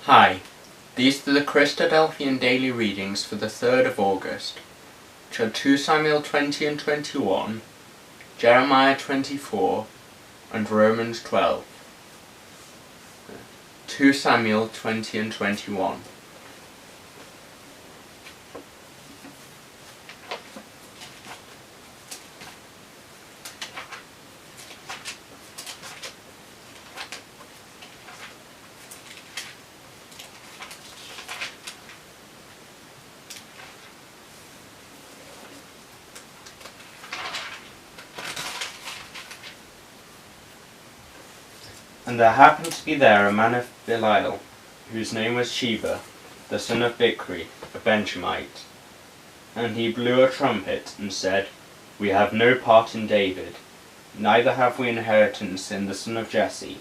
Hi, these are the Christadelphian daily readings for the 3rd of August, which are 2 Samuel 20 and 21, Jeremiah 24, and Romans 12. 2 Samuel 20 and 21. And there happened to be there a man of Belial, whose name was Sheba, the son of Bichri, a Benjamite. And he blew a trumpet, and said, We have no part in David, neither have we inheritance in the son of Jesse.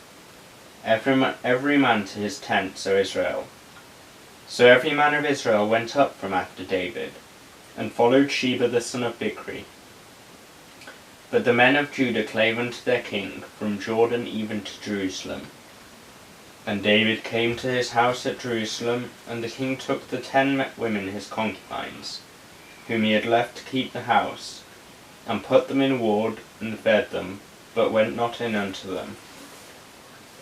Every man to his tent, O Israel. So every man of Israel went up from after David, and followed Sheba the son of Bichri. But the men of Judah clave unto their king, from Jordan even to Jerusalem. And David came to his house at Jerusalem, and the king took the 10 women his concubines, whom he had left to keep the house, and put them in ward, and fed them, but went not in unto them.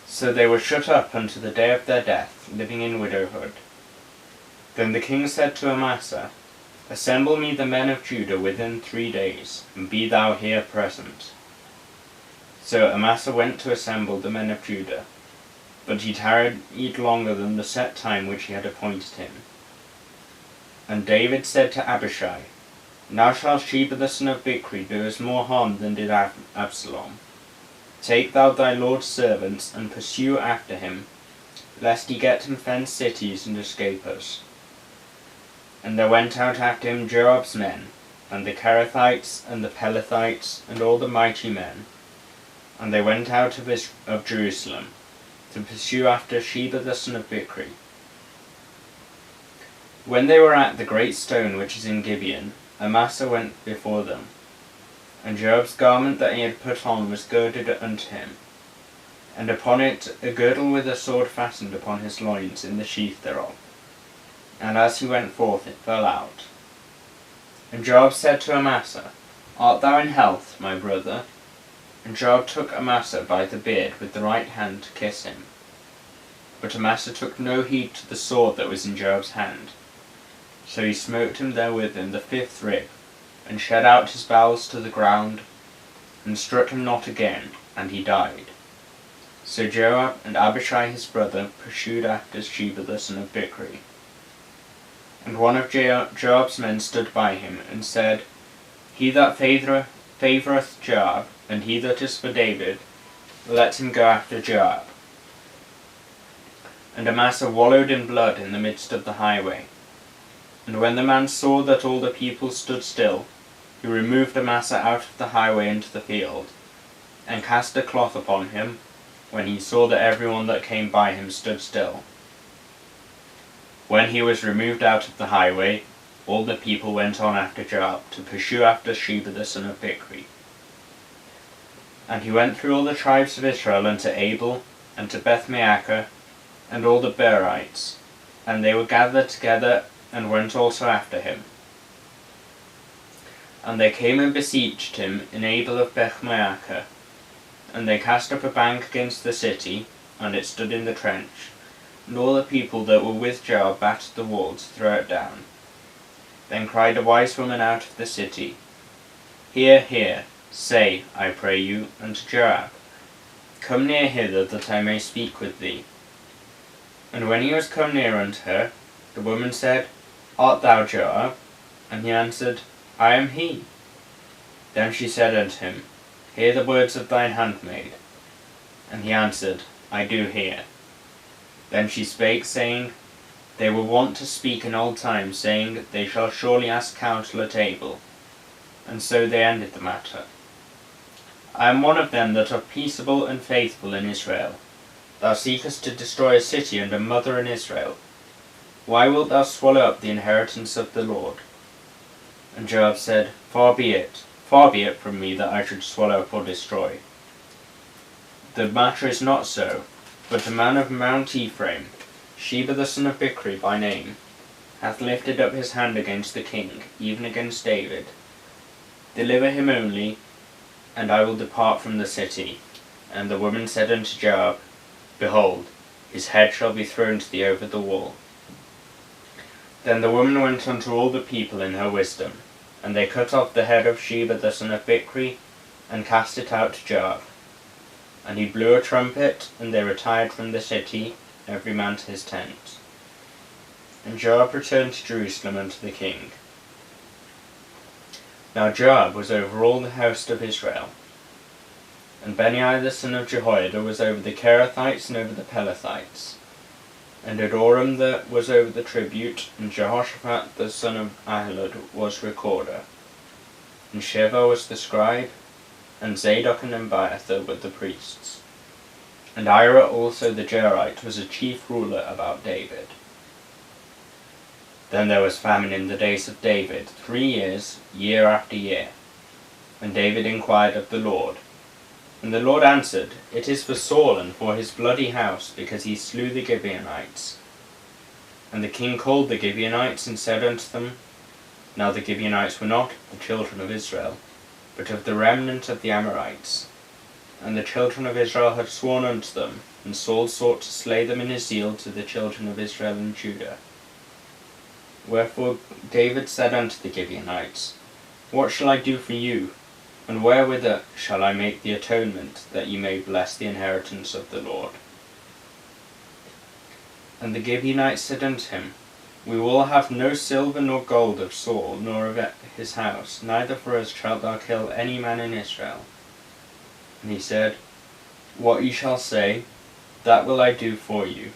So they were shut up unto the day of their death, living in widowhood. Then the king said to Amasa, Assemble me the men of Judah within 3 days, and be thou here present. So Amasa went to assemble the men of Judah, but he tarried longer than the set time which he had appointed him. And David said to Abishai, Now shall Sheba the son of Bichri do us more harm than did Absalom. Take thou thy lord's servants, and pursue after him, lest he get and fenced cities and escape us. And there went out after him Joab's men, and the Kerethites, and the Pelethites, and all the mighty men. And they went out of Jerusalem, to pursue after Sheba the son of Bichri. When they were at the great stone which is in Gibeon, Amasa went before them. And Joab's garment that he had put on was girded unto him, and upon it a girdle with a sword fastened upon his loins in the sheath thereof. And as he went forth, it fell out. And Joab said to Amasa, Art thou in health, my brother? And Joab took Amasa by the beard with the right hand to kiss him. But Amasa took no heed to the sword that was in Joab's hand. So he smote him therewith in the 5th rib, and shed out his bowels to the ground, and struck him not again, and he died. So Joab and Abishai his brother pursued after Sheba the son of Bichri. And one of Joab's men stood by him, and said, He that favoureth Joab, and he that is for David, let him go after Joab. And Amasa wallowed in blood in the midst of the highway. And when the man saw that all the people stood still, he removed Amasa out of the highway into the field, and cast a cloth upon him, when he saw that every one that came by him stood still. When he was removed out of the highway, all the people went on after Joab, to pursue after Sheba the son of Bichri. And he went through all the tribes of Israel unto Abel, and to Beth-maachah, and all the Berites, and they were gathered together, and went also after him. And they came and besieged him in Abel of Beth-maachah, and they cast up a bank against the city, and it stood in the trench. And all the people that were with Joab battered the wall to throw it down. Then cried a wise woman out of the city, Hear, hear, say, I pray you, unto Joab, Come near hither, that I may speak with thee. And when he was come near unto her, the woman said, Art thou Joab? And he answered, I am he. Then she said unto him, Hear the words of thine handmaid. And he answered, I do hear. Then she spake, saying, They were wont to speak in old times, saying, They shall surely ask counsel at Abel. And so they ended the matter. I am one of them that are peaceable and faithful in Israel. Thou seekest to destroy a city and a mother in Israel. Why wilt thou swallow up the inheritance of the Lord? And Joab said, Far be it from me that I should swallow up or destroy. The matter is not so, but a man of Mount Ephraim, Sheba the son of Bichri by name, hath lifted up his hand against the king, even against David. Deliver him only, and I will depart from the city. And the woman said unto Joab, Behold, his head shall be thrown to thee over the wall. Then the woman went unto all the people in her wisdom, and they cut off the head of Sheba the son of Bichri, and cast it out to Joab. And he blew a trumpet, and they retired from the city, every man to his tent. And Joab returned to Jerusalem unto the king. Now Joab was over all the host of Israel, and Benaiah the son of Jehoiada was over the Kerethites and over the Pelethites, and Adoram was over the tribute, and Jehoshaphat the son of Ahilud was recorder, and Sheba was the scribe, and Zadok and Abiathar were the priests. And Ira also the Jerite was a chief ruler about David. Then there was famine in the days of David 3 years, year after year. And David inquired of the Lord. And the Lord answered, It is for Saul and for his bloody house, because he slew the Gibeonites. And the king called the Gibeonites, and said unto them, Now the Gibeonites were not the children of Israel, but of the remnant of the Amorites. And the children of Israel had sworn unto them, and Saul sought to slay them in his zeal to the children of Israel and Judah. Wherefore David said unto the Gibeonites, What shall I do for you? And wherewith shall I make the atonement, that ye may bless the inheritance of the Lord? And the Gibeonites said unto him, We will have no silver nor gold of Saul, nor of his house, neither for us shalt thou kill any man in Israel. And he said, What ye shall say, that will I do for you.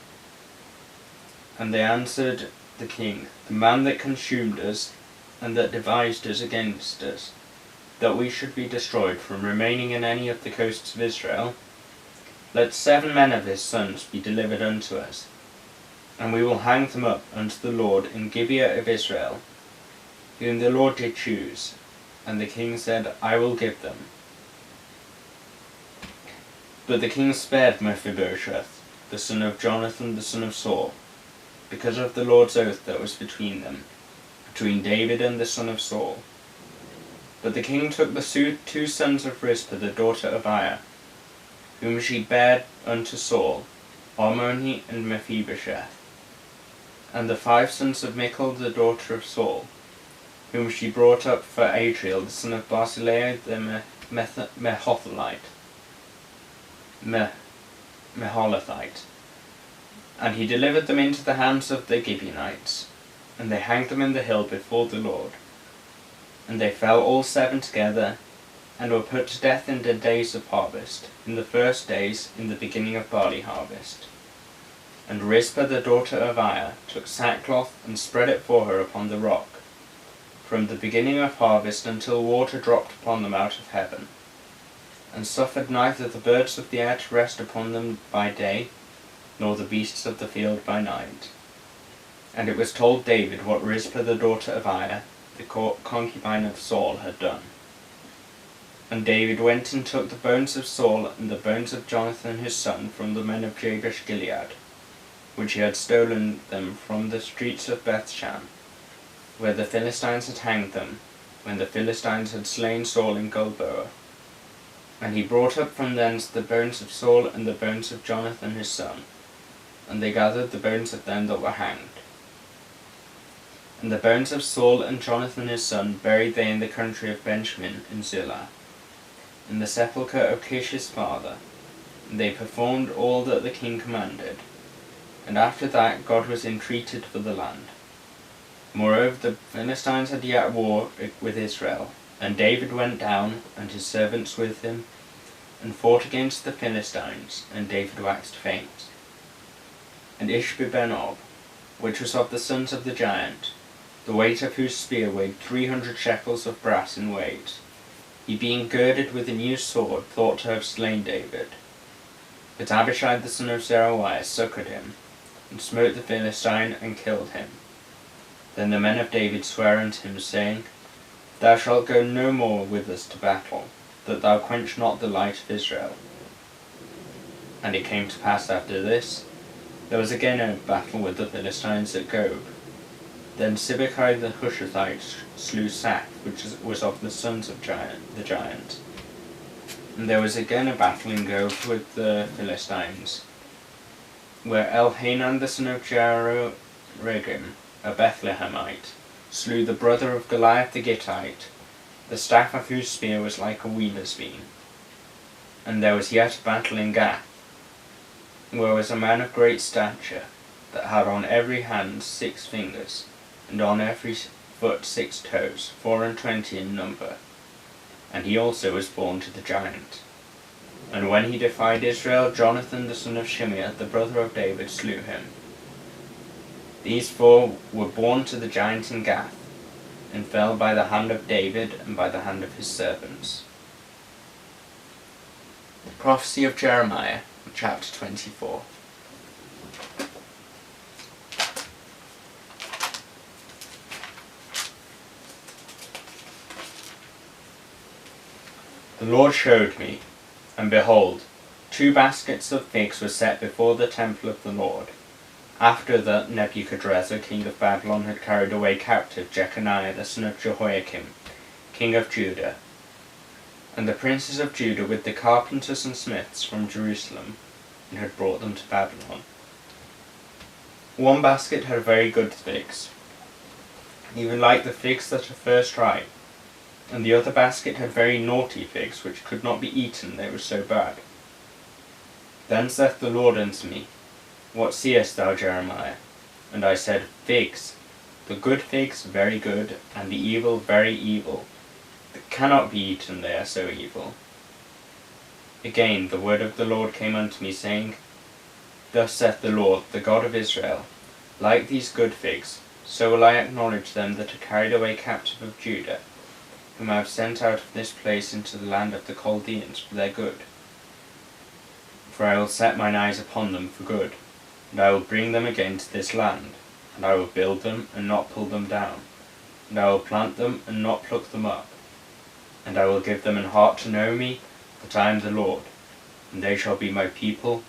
And they answered the king, The man that consumed us, and that devised us against us, that we should be destroyed from remaining in any of the coasts of Israel, let 7 men of his sons be delivered unto us, and we will hang them up unto the Lord in Gibeah of Israel, whom the Lord did choose. And the king said, I will give them. But the king spared Mephibosheth, the son of Jonathan the son of Saul, because of the Lord's oath that was between them, between David and the son of Saul. But the king took the 2 sons of Rizpah the daughter of Aiah, whom she bare unto Saul, Armoni and Mephibosheth, and the 5 sons of Michal the daughter of Saul, whom she brought up for Adriel the son of Barzillai the Meholathite. And he delivered them into the hands of the Gibeonites, and they hanged them in the hill before the Lord. And they fell all 7 together, and were put to death in the days of harvest, in the first days, in the beginning of barley harvest. And Rizpah the daughter of Aiah took sackcloth, and spread it for her upon the rock, from the beginning of harvest until water dropped upon them out of heaven, and suffered neither the birds of the air to rest upon them by day, nor the beasts of the field by night. And it was told David what Rizpah the daughter of Aiah, the concubine of Saul, had done. And David went and took the bones of Saul and the bones of Jonathan his son from the men of Jabesh Gilead, which he had stolen them from the streets of Bethshan, where the Philistines had hanged them, when the Philistines had slain Saul in Gilboa. And he brought up from thence the bones of Saul and the bones of Jonathan his son, and they gathered the bones of them that were hanged. And the bones of Saul and Jonathan his son buried they in the country of Benjamin in Zillah, in the sepulchre of Kish his father. And they performed all that the king commanded. And after that God was entreated for the land. Moreover, the Philistines had yet war with Israel, and David went down, and his servants with him, and fought against the Philistines, and David waxed faint. And Ishbi-benob, which was of the sons of the giant, the weight of whose spear weighed 300 shekels of brass in weight, he being girded with a new sword, thought to have slain David. But Abishai the son of Zeruiah succoured him, and smote the Philistine, and killed him. Then the men of David sware unto him, saying, Thou shalt go no more with us to battle, that thou quench not the light of Israel. And it came to pass after this, There was again a battle with the Philistines at Gob. Then Sibbecai the Hushathite slew Saph, which was of the sons of the giant. And there was again a battle in Gob with the Philistines, where Elhanan the son of Jehoregim, a Bethlehemite, slew the brother of Goliath the Gittite, the staff of whose spear was like a wheeler's beam. And there was yet a battle in Gath, where was a man of great stature, that had on every hand 6 fingers, and on every foot 6 toes, 24 in number. And he also was born to the giant. And when he defied Israel, Jonathan the son of Shimea, the brother of David, slew him. These 4 were born to the giant in Gath, and fell by the hand of David and by the hand of his servants. The prophecy of Jeremiah, chapter 24. The Lord showed me, and behold, 2 baskets of figs were set before the temple of the Lord, after that Nebuchadrezzar king of Babylon had carried away captive Jeconiah the son of Jehoiakim, king of Judah, and the princes of Judah with the carpenters and smiths from Jerusalem, and had brought them to Babylon. 1 basket had very good figs, even like the figs that are first ripe, and the other basket had very naughty figs, which could not be eaten, they were so bad. Then saith the Lord unto me, What seest thou, Jeremiah? And I said, Figs, the good figs very good, and the evil very evil, that cannot be eaten, they are so evil. Again the word of the Lord came unto me, saying, Thus saith the Lord, the God of Israel, Like these good figs, so will I acknowledge them that are carried away captive of Judah, whom I have sent out of this place into the land of the Chaldeans for their good. For I will set mine eyes upon them for good, and I will bring them again to this land, and I will build them and not pull them down, and I will plant them and not pluck them up, and I will give them an heart to know me, that I am the Lord, and they shall be my people,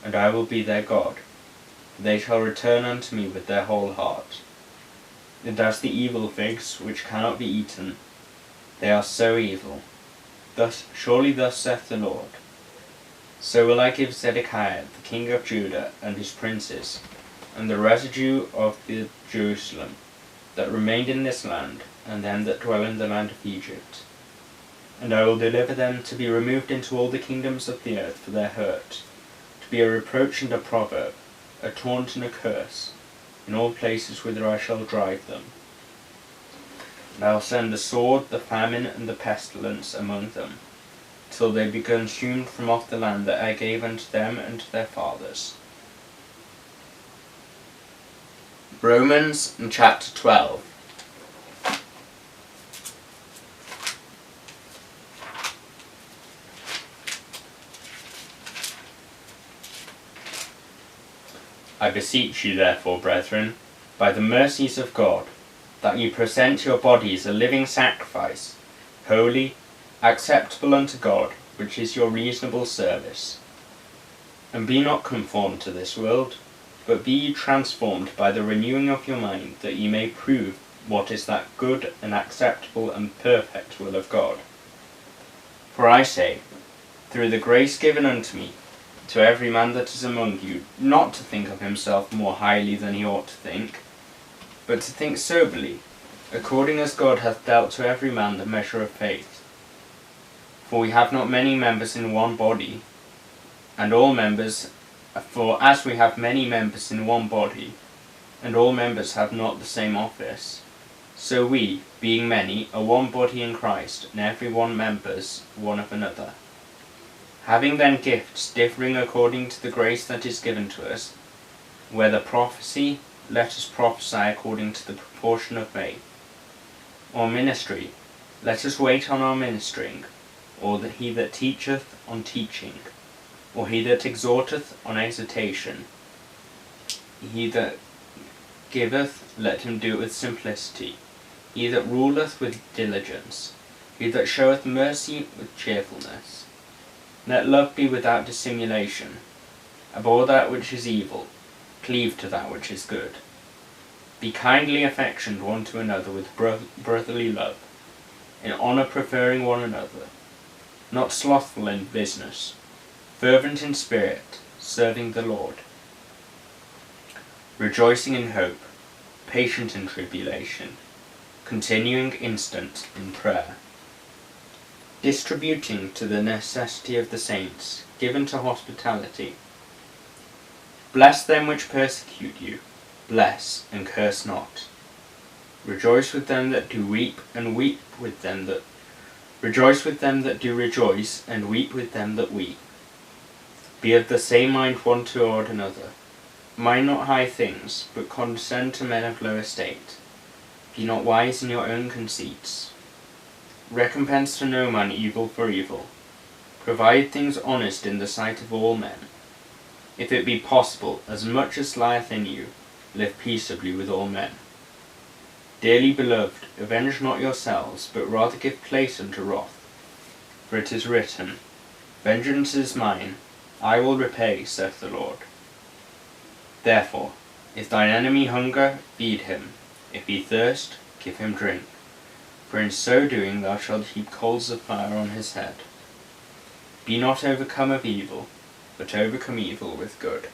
and I will be their God. They shall return unto me with their whole heart. And as the evil figs, which cannot be eaten, they are so evil. Surely thus saith the Lord, so will I give Zedekiah the king of Judah and his princes, and the residue of the Jerusalem, that remained in this land, and them that dwell in the land of Egypt. And I will deliver them to be removed into all the kingdoms of the earth for their hurt, to be a reproach and a proverb, a taunt and a curse, in all places whither I shall drive them. And I will send the sword, the famine, and the pestilence among them, till they be consumed from off the land that I gave unto them and to their fathers. Romans chapter 12. I beseech you therefore, brethren, by the mercies of God, that you present your bodies a living sacrifice, holy, acceptable unto God, which is your reasonable service. And be not conformed to this world, but be ye transformed by the renewing of your mind, that ye may prove what is that good and acceptable and perfect will of God. For I say, through the grace given unto me, to every man that is among you, not to think of himself more highly than he ought to think, but to think soberly, according as God hath dealt to every man the measure of faith. For we have not many members in one body, and all members, for as we have many members in one body, and all members have not the same office, so we, being many, are one body in Christ, and every one members one of another. Having then gifts differing according to the grace that is given to us, whether prophecy, let us prophesy according to the proportion of faith, or ministry, let us wait on our ministering, or that he that teacheth on teaching, or he that exhorteth on exhortation. He that giveth, let him do it with simplicity. He that ruleth with diligence. He that showeth mercy with cheerfulness. Let love be without dissimulation. Abhor that which is evil. cleave to that which is good. Be kindly affectioned one to another with brotherly love, in honour preferring one another, not slothful in business, fervent in spirit, serving the Lord, rejoicing in hope, patient in tribulation, continuing instant in prayer, distributing to the necessity of the saints, given to hospitality. Bless them which persecute you, bless and curse not. Rejoice with them that do weep, and weep with them that rejoice with them that do rejoice, and weep with them that weep. Be of the same mind one toward another. Mind not high things, but condescend to men of low estate. Be not wise in your own conceits. Recompense to no man evil for evil. Provide things honest in the sight of all men. If it be possible, as much as lieth in you, live peaceably with all men. Dearly beloved, avenge not yourselves, but rather give place unto wrath. For it is written, Vengeance is mine, I will repay, saith the Lord. Therefore, if thine enemy hunger, feed him. If he thirst, give him drink. For in so doing thou shalt heap coals of fire on his head. Be not overcome of evil, but overcome evil with good.